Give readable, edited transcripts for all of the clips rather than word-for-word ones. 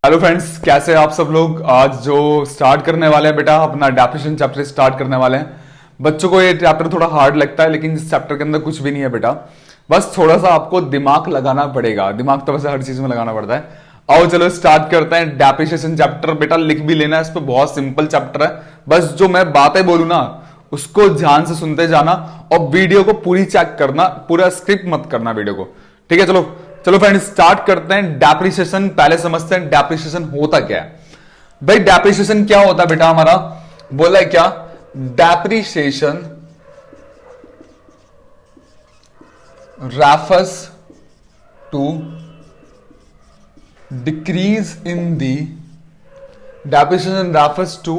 Hello friends, कैसे हैं आप सब लोग। आज जो स्टार्ट करने वाले हैं बेटा, अपना डेफिनेशन चैप्टर स्टार्ट करने वाले हैं। बच्चों को ये चैप्टर थोड़ा हार्ड लगता है, लेकिन इस चैप्टर के अंदर कुछ भी नहीं है बेटा। बस थोड़ा सा आपको दिमाग लगाना पड़ेगा। दिमाग तो वैसे हर चीज में लगाना पड़ता है। आओ चलो स्टार्ट करते हैं। डेप्रिसिएशन चैप्टर बेटा लिख भी लेना, इस पे बहुत सिंपल चैप्टर है। बस जो मैं बातें बोलूं ना उसको ध्यान से सुनते जाना और वीडियो को पूरी चेक करना, पूरा स्क्रिप्ट मत करना वीडियो को। ठीक है, चलो चलो फ्रेंड स्टार्ट करते हैं। डेप्रिसिएशन पहले समझते हैं, डेप्रिसिएशन होता क्या है। भाई डेप्रिसिएशन क्या होता है बेटा, हमारा बोला है क्या, depreciation refers to decrease in the depreciation refers to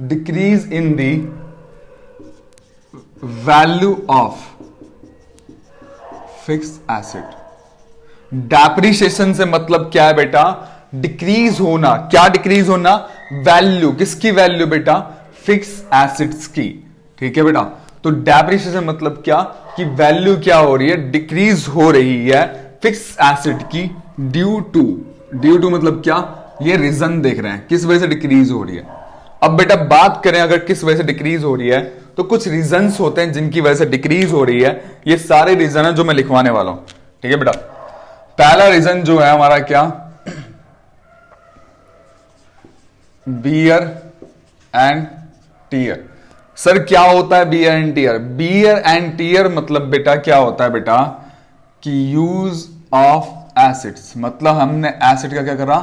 decrease in the value of fixed asset। Depreciation से मतलब क्या है बेटा, डिक्रीज होना। क्या डिक्रीज होना, वैल्यू। किसकी वैल्यू बेटा, फिक्स एसेट्स की। ठीक है बेटा, तो डेप्रिसिएशन मतलब क्या कि वैल्यू क्या हो रही है, डिक्रीज हो रही है फिक्स एसेट की ड्यू टू मतलब क्या, ये रीजन देख रहे हैं किस वजह से डिक्रीज हो रही है। अब बेटा बात करें अगर किस वजह से डिक्रीज हो रही है, तो कुछ रीजंस होते हैं जिनकी वजह से डिक्रीज हो रही है। ये सारे रीजन है जो मैं लिखवाने वाला हूं। ठीक है बेटा, पहला रीजन जो है हमारा क्या, बियर एंड टीयर। सर क्या होता है bear and tear? Bear and tear मतलब बेटा क्या होता है बेटा कि यूज ऑफ एसिड्स, मतलब हमने एसिड का क्या करा,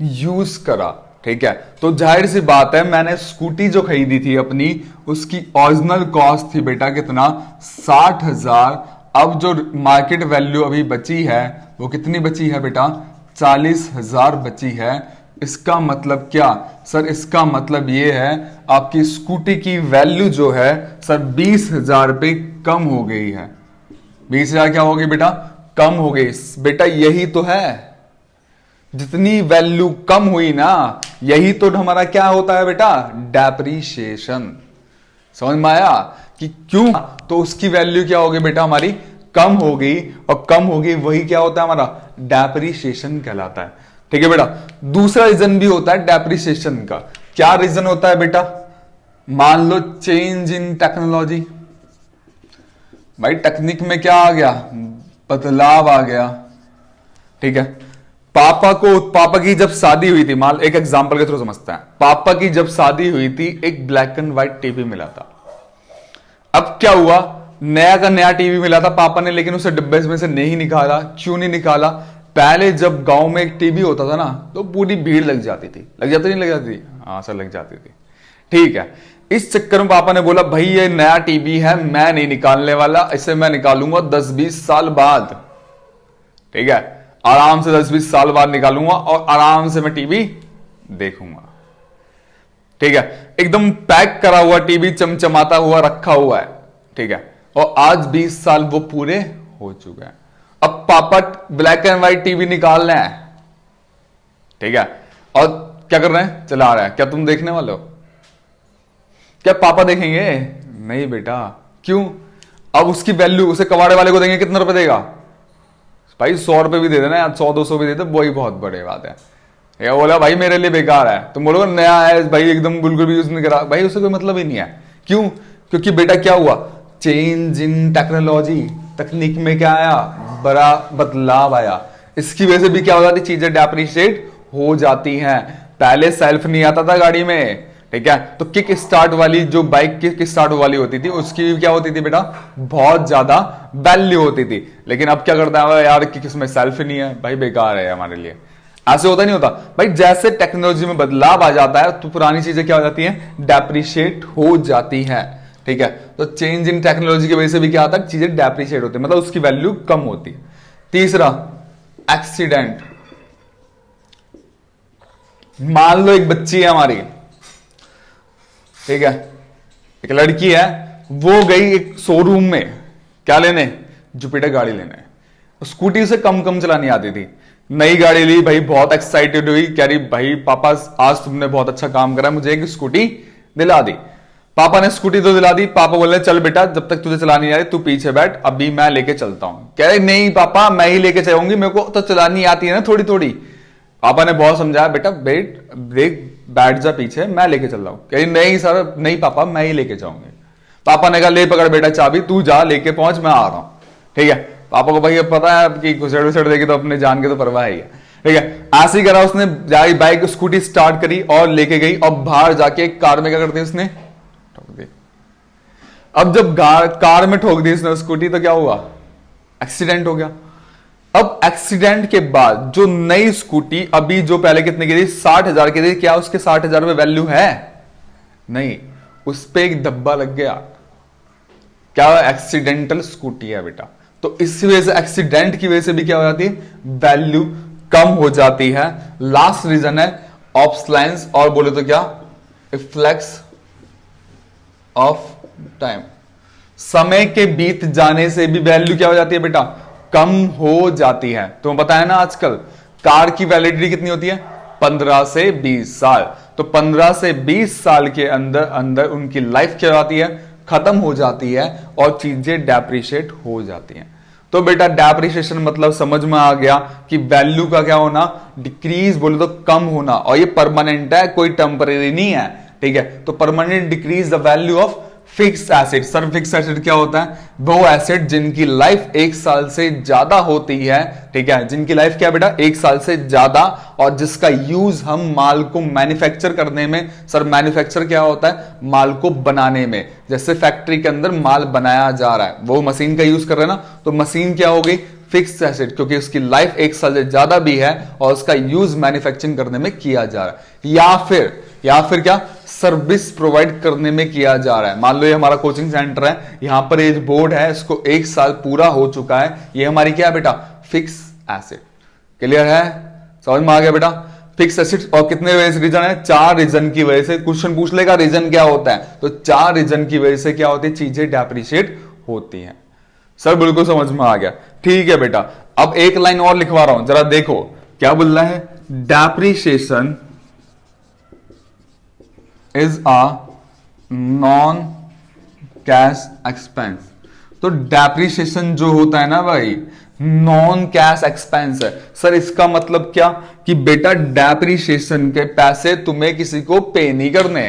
यूज करा। ठीक है, तो जाहिर सी बात है मैंने स्कूटी जो खरीदी थी अपनी, उसकी ओरिजिनल कॉस्ट थी बेटा कितना, 60,000। अब जो मार्केट वैल्यू अभी बची है वो कितनी बची है बेटा, 40,000 बची है। इसका मतलब क्या सर, इसका मतलब ये है आपकी स्कूटी की वैल्यू जो है सर 20,000 रुपए कम हो गई है। 20,000 क्या हो गई बेटा, कम हो गई। बेटा यही तो है, जितनी वैल्यू कम हुई ना, यही तो हमारा क्या होता है बेटा, डेप्रिसिएशन। समझ में आया कि क्यों, तो उसकी वैल्यू क्या होगी बेटा, हमारी कम हो गई, और कम हो गई वही क्या होता है हमारा, डेप्रिसिएशन कहलाता है। ठीक है बेटा, दूसरा रीजन भी होता है डेप्रिसिएशन का। क्या रीजन होता है बेटा, मान लो चेंज इन टेक्नोलॉजी। भाई टेक्निक में क्या आ गया, बदलाव आ गया। ठीक है, पापा की जब शादी हुई थी, मान एक एग्जांपल के थ्रू समझते हैं। पापा की जब शादी हुई थी एक ब्लैक एंड व्हाइट टीवी मिला था। अब क्या हुआ, नया का नया टीवी मिला था पापा ने, लेकिन उसे डिब्बे में से नहीं निकाला। क्यों नहीं निकाला, पहले जब गांव में एक टीवी होता था ना तो पूरी भीड़ लग जाती थी। लग जाती नहीं लग जाती थी, हाँ सर लग जाती थी। ठीक है, इस चक्कर में पापा ने बोला भाई ये नया टीवी है, मैं नहीं निकालने वाला, इसे मैं निकालूंगा 10-20 साल बाद। ठीक है, आराम से 10-20 साल बाद निकालूंगा और आराम से मैं टीवी देखूंगा। ठीक है, एकदम पैक करा हुआ टीवी, चमचमाता हुआ रखा हुआ है। ठीक है, और आज 20 साल वो पूरे हो चुके हैं। अब पापा ब्लैक एंड व्हाइट टीवी निकाल रहे हैं। ठीक है, और क्या कर रहे हैं, चला रहे हैं। क्या तुम देखने वाले हो, क्या पापा देखेंगे? नहीं बेटा। क्यों, अब उसकी वैल्यू उसे कबाड़े वाले को देंगे, कितना रुपए देगा भाई, 100 रुपए भी दे देना या 100-200 भी दे दे, वही बहुत बड़ी बात है। ये बोला भाई मेरे लिए बेकार है, तुम बोलोगे नया है भाई, एकदम बिल्कुल भी यूज नहीं करा, भाई उसे कोई मतलब ही नहीं है। क्यों, क्योंकि बेटा क्या हुआ, चेंज इन टेक्नोलॉजी, तकनीक में क्या आया, बड़ा बदलाव आया। इसकी वजह से भी क्या हो जाती, चीजें डेप्रिशिएट हो जाती हैं। पहले सेल्फ नहीं आता था गाड़ी में। ठीक है, तो किक स्टार्ट वाली जो बाइक किक स्टार्ट वाली होती थी उसकी क्या होती थी बेटा, बहुत ज्यादा वैल्यू होती थी। लेकिन अब क्या करता है यार, किक इसमें सेल्फ ही नहीं है, भाई बेकार है हमारे लिए। ऐसे होता नहीं होता भाई, जैसे टेक्नोलॉजी में बदलाव आ जाता है तो पुरानी चीजें क्या हो जाती हैं, डेप्रिशिएट हो जाती हैं। ठीक है, तो चेंज इन टेक्नोलॉजी की वजह से भी क्या होता है, चीजें डेप्रिशिएट होती है, मतलब उसकी वैल्यू कम होती है। तीसरा, एक्सीडेंट। मान लो एक बच्ची है हमारी, ठीक है, एक लड़की है, वो गई एक शोरूम में क्या लेने, जुपिटर गाड़ी लेने। स्कूटी उसे कम कम चलानी आती थी, नई गाड़ी ली भाई, बहुत एक्साइटेड हुई, कह रही भाई पापा आज तुमने बहुत अच्छा काम करा, मुझे एक स्कूटी दिला दी। पापा ने स्कूटी तो दिला दी, पापा बोले चल बेटा जब तक तुझे चलानी आ रही तू पीछे बैठ, अभी मैं लेके चलता हूं। कह रहे नहीं पापा मैं ही लेके चलूंगी, मेरे को तो चलानी आती है ना थोड़ी थोड़ी। पापा ने बहुत समझाया, बेटा बैठ जा पीछे, मैं लेके चल रहा हूं। कही नहीं सर, नहीं पापा मैं ही लेके जाऊंगी। पापा ने कहा ले पकड़ बेटा चाबी, तू जा लेके पहुंच, मैं आ रहा हूं। ठीक है, पापा को भाई पता है कि घुसड़ उछड़ देगी तो अपने जान के तो परवाह ही है। ठीक है, ऐसे ही करा उसने, जाई बाइक स्कूटी स्टार्ट करी और लेके गई। और बाहर जाके कार में क्या कर दी उसने, ठोक दी। अब जब कार में ठोक दी उसने स्कूटी, तो क्या हुआ, एक्सीडेंट हो गया। अब एक्सीडेंट के बाद जो नई स्कूटी अभी जो पहले कितने की थी, 60,000 की थी, क्या उसके 60,000 में वैल्यू है? नहीं, उस पे एक धब्बा लग गया। क्या एक्सीडेंटल स्कूटी है बेटा। तो इस वजह से एक्सीडेंट की वजह से भी क्या हो जाती है, वैल्यू कम हो जाती है। लास्ट रीजन है ऑब्सलाइंस, और बोले तो क्या, इफ्लेक्स ऑफ टाइम। समय के बीत जाने से भी वैल्यू क्या हो जाती है बेटा, कम हो जाती है। तुम्हें पता है ना आजकल कार की वैलिडिटी कितनी होती है, 15 से 20 साल। तो 15 से 20 साल के अंदर अंदर उनकी लाइफ क्या होती है, खत्म हो जाती है और चीजें डेप्रिशिएट हो जाती हैं। तो बेटा डेप्रिशिएशन मतलब समझ में आ गया कि वैल्यू का क्या होना, डिक्रीज बोले तो कम होना, और ये परमानेंट है, कोई टेम्परेरी नहीं है। ठीक है, तो permanent decrease the value of fixed asset. Sir fixed asset क्या होता है, वो एसेट जिनकी लाइफ 1 साल से ज्यादा होती है। ठीक है, जिनकी लाइफ क्या बेटा, 1 साल से ज्यादा, और जिसका यूज हम माल को मैन्युफैक्चर करने में, सर मैन्युफैक्चर क्या होता है, माल को बनाने में। जैसे फैक्ट्री के अंदर माल बनाया जा रहा है, वो मशीन का यूज कर रहे हैं ना, तो मशीन क्या हो गई, फिक्स्ड एसेट, क्योंकि उसकी लाइफ 1 साल से ज्यादा भी है और उसका यूज मैन्युफैक्चरिंग करने में किया जा रहा है। या फिर क्या, सर्विस प्रोवाइड करने में किया जा रहा है। मान लो ये हमारा कोचिंग सेंटर है, यहां पर एज बोर्ड है, इसको 1 साल पूरा हो चुका है, ये हमारी क्या है बेटा, फिक्स एसेट। क्लियर है, समझ में आ गया बेटा। फिक्स एसेट, और कितने रीजन है, 4 रीजन की वजह से। क्वेश्चन पूछ लेगा रीजन क्या होता है, तो 4 रीजन की वजह से क्या होती है, चीजें डेप्रिशिएट होती हैं। सर बिल्कुल समझ में आ गया। ठीक है बेटा, अब एक लाइन और लिखवा रहा हूं, जरा देखो क्या बोल रहा है, depreciation is a non cash expense. तो डेप्रिशिएशन जो होता है ना भाई, नॉन कैश एक्सपेंस है। सर इसका मतलब क्या, कि बेटा डेप्रिशिएशन के पैसे तुम्हें किसी को पे नहीं करने,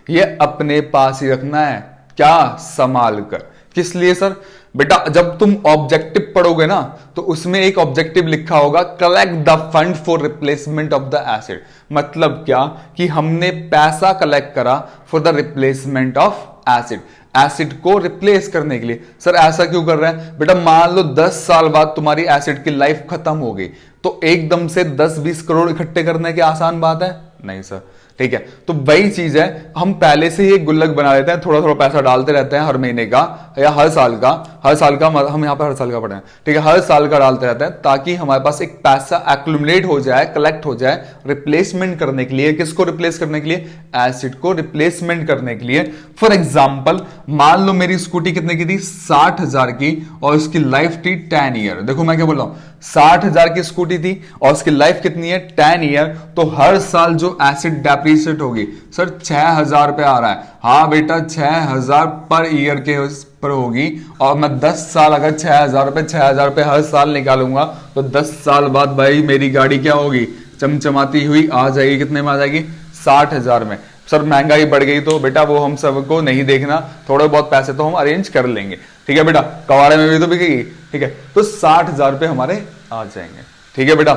ये अपने पास ही रखना है, क्या, संभाल कर। किस लिए सर, बेटा जब तुम ऑब्जेक्टिव पढ़ोगे ना, तो उसमें एक ऑब्जेक्टिव लिखा होगा, collect the fund for replacement of the asset. मतलब क्या, कि हमने पैसा कलेक्ट करा for the replacement of asset, acid को रिप्लेस करने के लिए। सर ऐसा क्यों कर रहे हैं बेटा, मान लो 10 साल बाद तुम्हारी एसिड की लाइफ खत्म हो गई, तो एकदम से 10-20 करोड़ इकट्ठे करने की आसान बात है, नहीं सर। ठीक है, तो वही चीज है, हम पहले से ही एक गुल्लक बना लेते हैं, थोड़ा थोड़ा पैसा डालते रहते हैं हर महीने का या हर साल का हम यहाँ पर हर साल का पढ़े हैं। ठीक है, हर साल का डालते रहते हैं, ताकि हमारे पास एक पैसा एक्युमुलेट हो जाए, कलेक्ट हो जाए, रिप्लेसमेंट करने के लिए। किसको रिप्लेस करने के लिए, एसिड को रिप्लेसमेंट करने के लिए। फॉर एग्जाम्पल मान लो मेरी स्कूटी कितने की थी, 60,000 की, और उसकी लाइफ थी 10 ईयर। देखो मैं क्या बोल रहा हूं, 60,000 की स्कूटी थी और उसकी लाइफ कितनी है, 10 ईयर। तो हर साल जो एसिड डेप्रिशिएट होगी, सर 6,000 रुपए आ रहा है। हाँ बेटा 6,000 पर ईयर के पर होगी, और मैं 10 साल अगर 6,000 रुपए हर साल निकालूंगा, तो 10 साल बाद भाई मेरी गाड़ी क्या होगी, चमचमाती हुई आ जाएगी। कितने में आ जाएगी, 60,000 में। सर महंगाई बढ़ गई तो बेटा वो हम सबको नहीं देखना, थोड़े बहुत पैसे तो हम अरेंज कर लेंगे। ठीक है बेटा, कवाड़े में भी तो बिकेगी। ठीक है, तो 60,000 रुपए हमारे आ जाएंगे। ठीक है बेटा,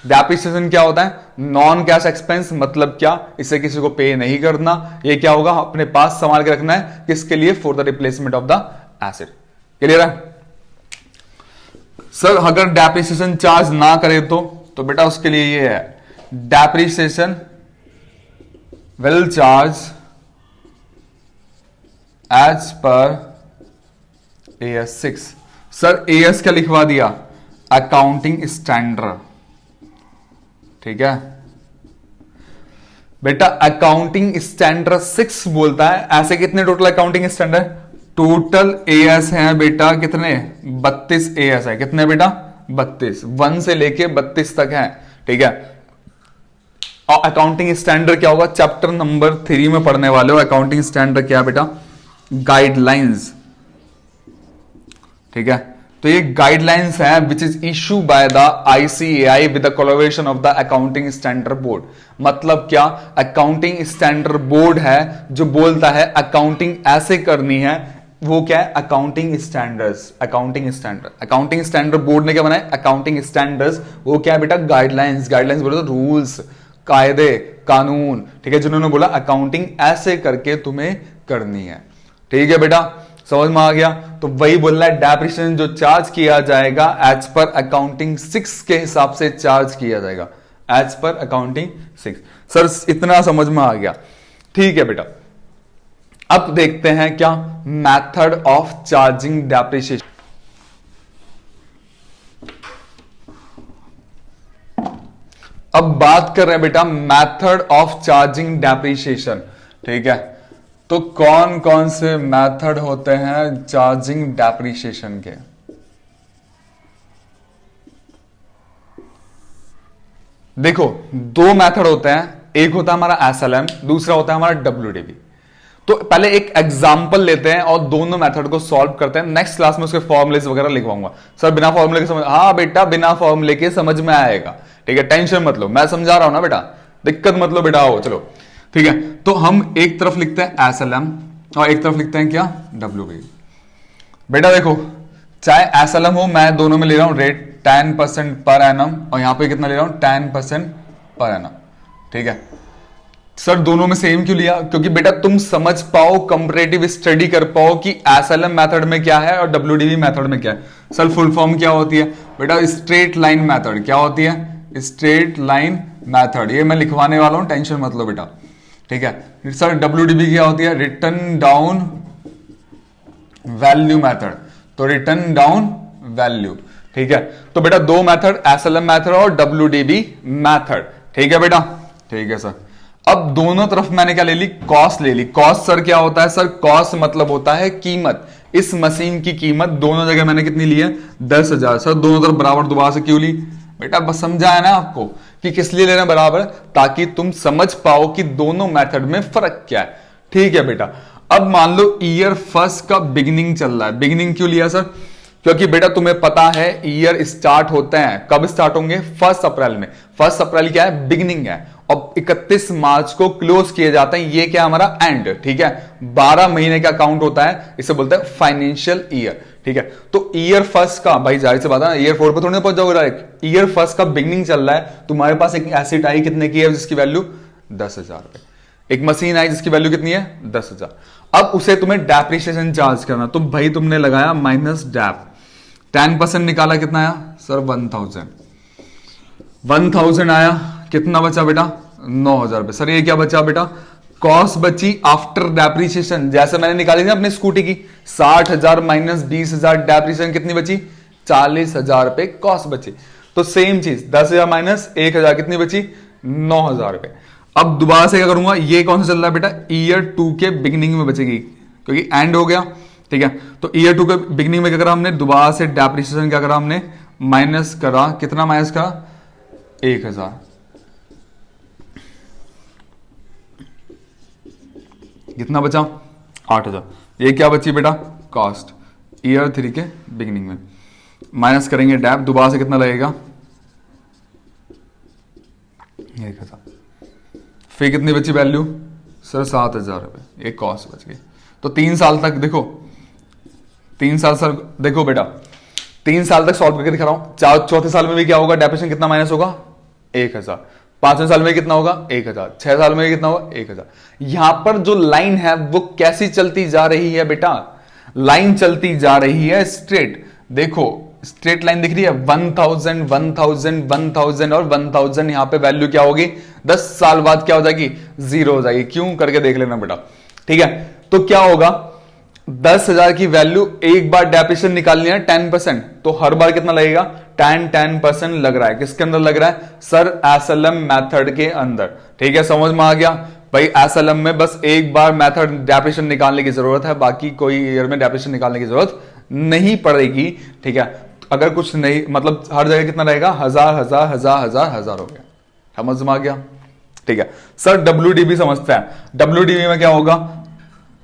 डेप्रिसिएशन क्या होता है, नॉन कैश एक्सपेंस। मतलब क्या, इसे किसी को पे नहीं करना, ये क्या होगा, अपने पास संभाल के रखना है। किसके लिए, for the replacement of the asset. Clear है सर। अगर डेप्रिसिएशन चार्ज ना करे तो बेटा उसके लिए ये है, डेप्रिसिएशन विल चार्ज एज पर AS 6। सर AS क्या लिखवा दिया, अकाउंटिंग स्टैंडर्ड। ठीक है बेटा, अकाउंटिंग स्टैंडर्ड 6 बोलता है। ऐसे कितने total accounting standard, total AS है बेटा कितने, 32 AS है। कितने बेटा, 32, 1 से लेके 32 तक है। ठीक है, और अकाउंटिंग स्टैंडर्ड क्या होगा, चैप्टर नंबर 3 में पढ़ने वाले हो। अकाउंटिंग स्टैंडर्ड क्या बेटा, गाइडलाइंस। ठीक है, तो ये गाइडलाइंस है which is issue by the ICAI with the collaboration of the accounting standard board. मतलब क्या, अकाउंटिंग स्टैंडर्ड बोर्ड है जो बोलता है अकाउंटिंग ऐसे करनी है, वो क्या है, accounting standards. Accounting standard board ने क्या बनाया, अकाउंटिंग स्टैंडर्ड्स। वो क्या है बेटा, गाइडलाइंस बोले तो रूल्स, कायदे, कानून, ठीक है, जिन्होंने बोला अकाउंटिंग ऐसे करके तुम्हें करनी है। ठीक है बेटा, समझ में आ गया। तो वही बोल रहा है, डेप्रिसिएशन जो चार्ज किया जाएगा एज पर अकाउंटिंग 6 के हिसाब से चार्ज किया जाएगा, एज पर अकाउंटिंग 6। सर इतना समझ में आ गया, ठीक है बेटा। अब देखते हैं क्या, मेथड ऑफ चार्जिंग डेप्रिसिएशन। अब बात कर रहे हैं बेटा मेथड ऑफ चार्जिंग डेप्रिसिएशन। ठीक है, तो कौन कौन से मेथड होते हैं चार्जिंग डेप्रिसिएशन के। देखो दो मेथड होते हैं, एक होता है हमारा एसएलएम, दूसरा होता है हमारा डब्ल्यूडीबी। तो पहले एक एग्जांपल लेते हैं और दोनों मेथड को सॉल्व करते हैं। नेक्स्ट क्लास में उसके फॉर्मुलेस वगैरह लिखवाऊंगा। सर बिना फॉर्मूले के समझ, हाँ बेटा बिना फॉर्मूले के समझ में आएगा, ठीक है, टेंशन मत लो, मैं समझा रहा हूं ना बेटा, दिक्कत मत लो बेटा। आओ चलो, ठीक है। तो हम एक तरफ लिखते हैं एसएलएम और एक तरफ लिखते हैं क्या, डब्ल्यूबी। बेटा देखो, चाहे एसएलएम हो, मैं दोनों में ले रहा हूं रेट 10% पर एनम और यहां पे कितना ले रहा हूं, 10% पर एनम। ठीक है सर, दोनों में सेम क्यों लिया, क्योंकि बेटा तुम समझ पाओ, कंपैरेटिव स्टडी कर पाओ कि एसएलएम मेथड में क्या है और डब्ल्यूडीबी मेथड में क्या है। सर फुल फॉर्म क्या होती है बेटा, स्ट्रेट लाइन मेथड। क्या होती है, स्ट्रेट लाइन मेथड। ये मैं लिखवाने वाला हूं, टेंशन मत लो बेटा, ठीक है। सर डब्ल्यूडीबी क्या होती है, रिटर्न डाउन वैल्यू मेथड। तो रिटर्न डाउन वैल्यू, ठीक है। तो बेटा दो मेथड, एसएलएम मेथड और डब्ल्यूडीबी मेथड, ठीक है बेटा, ठीक है सर। अब दोनों तरफ मैंने क्या ले ली, कॉस्ट ले ली। कॉस्ट सर क्या होता है, सर कॉस्ट मतलब होता है कीमत। इस मशीन की कीमत दोनों जगह मैंने कितनी ली है, 10,000। सर दोनों तरफ बराबर दोबारा से क्यों ली, बेटा बस समझा है ना आपको कि किस लिए लेना बराबर, ताकि तुम समझ पाओ कि दोनों मेथड में फर्क क्या है। ठीक है बेटा, अब मान लो ईयर फर्स्ट का बिगिनिंग चल रहा है। बिगिनिंग क्यों लिया सर, क्योंकि बेटा तुम्हें पता है ईयर स्टार्ट होते हैं, कब स्टार्ट होंगे, 1 अप्रैल में। 1 अप्रैल क्या है, बिगिनिंग है, और 31 मार्च को क्लोज किए जाते हैं। ये क्या हमारा एंड, ठीक है। 12 महीने का अकाउंट होता है, इसे बोलते हैं फाइनेंशियल ईयर, ठीक है। तो ईयर फर्स्ट का, भाई जाहिर सी बात है ईयर 4 पे थोड़ी ना पहुंच जाओगे डायरेक्ट। ईयर फर्स्ट का बिगिनिंग चल रहा है, तुम्हारे पास एक एसेट आई कितने की है, जिसकी वैल्यू 10,000 रुपए। एक मशीन आई जिसकी वैल्यू कितनी है, 10,000। अब उसे तुम्हें डेप्रिसिएशन चार्ज करना, तो भाई तुमने लगाया माइनस डेप, 10% निकाला, कितना आया सर, 1000 आया, कितना बचा बेटा, 9,000 रुपए। सर ये क्या बचा बेटा, कॉस्ट बची आफ्टर डेप्रिसिएशन। जैसे मैंने निकाली थी अपनी स्कूटी की, 60,000 माइनस 20,000 डेप्रिसिएशन कितनी बची, 40,000 रुपए कॉस्ट बची। तो सेम चीज 10,000 माइनस 1,000 कितनी बची, 9,000 रुपए। अब दोबारा से क्या करूंगा, ये कौन सा चल रहा है बेटा, ईयर 2 के बिगिनिंग में बचेगी, क्योंकि एंड हो गया, ठीक है। तो ईयर 2 के बिगिनिंग में क्या करा हमने, दोबारा से डेप्रिसिएशन क्या करा हमने, माइनस करा, कितना माइनस करा, 1,000। कितना बचा, 8,000। ये क्या बची बेटा, कॉस्ट ईयर 3 के बिगिनिंग में। माइनस करेंगे डेप, दोबारा से कितना लगेगा, 1,000। फिर कितनी बची वैल्यू सर, 7,000 रुपए, एक कॉस्ट बच गई। तो 3 साल तक देखो, 3 साल सर देखो बेटा, 3 साल तक सॉल्व करके दिखा रहा हूं। चौथे साल में भी क्या होगा, डेप्रिसिएशन कितना माइनस होगा, 1,000। 5वें साल में कितना होगा, 1,000। 6 साल में कितना होगा, 1,000। यहां पर जो लाइन है वो कैसी चलती जा रही है बेटा, लाइन चलती जा रही है स्ट्रेट। देखो स्ट्रेट लाइन दिख रही है, 1,000 1,000 1,000 और 1,000। यहां पे वैल्यू क्या होगी, 10 साल बाद क्या हो जाएगी, 0 हो जाएगी। क्यों, करके देख लेना बेटा, ठीक है। तो क्या होगा, 10,000 की वैल्यू, एक बार डेप्रिसिएशन निकालनी है 10%, तो हर बार कितना लगेगा, 10% लग रहा है। किसके अंदर लग रहा है सर, एसएलएम मेथड के अंदर, ठीक है। समझ में आ गया भाई, एसएलएम में बस एक बार मेथड डेप्रिसिएशन निकालने की जरूरत है, बाकी कोई ईयर में डेप्रिसिएशन निकालने की जरूरत नहीं पड़ेगी, ठीक है। अगर कुछ नहीं, मतलब हर जगह कितना रहेगा, 1,000 हो गया। समझ में आ गया, ठीक है। सर डब्ल्यूडीबी समझते हैं, डब्ल्यूडीबी में क्या होगा,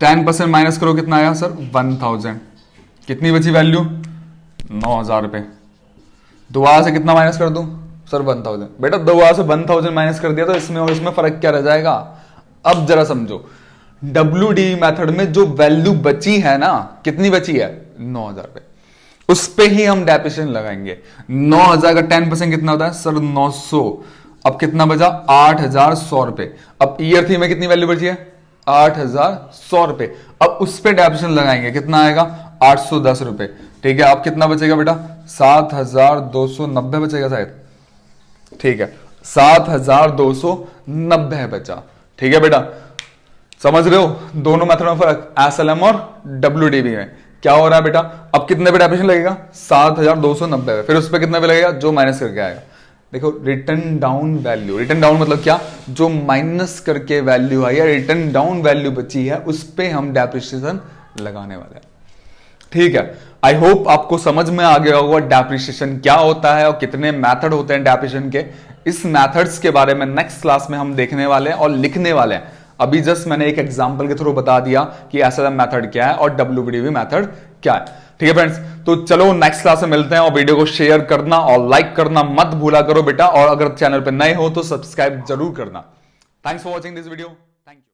10% माइनस करो, कितना आया सर, 1,000। कितनी बची वैल्यू, 9,000 रुपए। दोबारा से कितना माइनस कर दूं सर? 1,000। बेटा दोबारा से 1,000 माइनस कर दिया तो इसमें और इसमें फर्क क्या रह जाएगा? अब जरा समझो, WDV मेथड में जो वैल्यू बची है ना, कितनी बची है? 9,000 रुपए। उस पे ही हम डेप्रिसिएशन लगाएंगे। 9,000 का 10% कितना होता है सर? 900। अब कितना बचा? 8,100 रुपए। अब ईयर 3 में कितनी वैल्यू बची है? 8,100 रुपए। अब उस पे डेप्रिसिएशन लगाएंगे, कितना आएगा? 810 रुपए। ठीक है, अब कितना बचेगा बेटा? 7,290 बचेगा शायद। ठीक है, 7,290 बचा। ठीक है बेटा, समझ रहे हो दोनों मेथड में फर्क, SLM और WDV में क्या हो रहा है बेटा? अब कितने पे डेप्रिसिएशन लगेगा? 7,290। फिर उस पर कितना पे लगेगा? जो माइनस करके आएगा। देखो, return down value, return down मतलब क्या? जो माइनस करके वैल्यू आई है, रिटर्न डाउन वैल्यू बची है, उस पे हम डेप्रिसिएशन लगाने वाले हैं। ठीक है, आई होप आपको समझ में आ गया होगा डेप्रिसिएशन क्या होता है और कितने मेथड होते हैं डेप्रिसिएशन के। इस मेथड्स के बारे में नेक्स्ट क्लास में हम देखने वाले हैं और लिखने वाले हैं। अभी जस्ट मैंने एक एग्जांपल के थ्रू बता दिया कि SLM मेथड क्या है और WDV मेथड क्या है। ठीक है फ्रेंड्स, तो चलो नेक्स्ट क्लास में मिलते हैं और वीडियो को शेयर करना और लाइक करना मत भूला करो बेटा, और अगर चैनल पर नए हो तो सब्सक्राइब जरूर करना। Thanks for watching this video.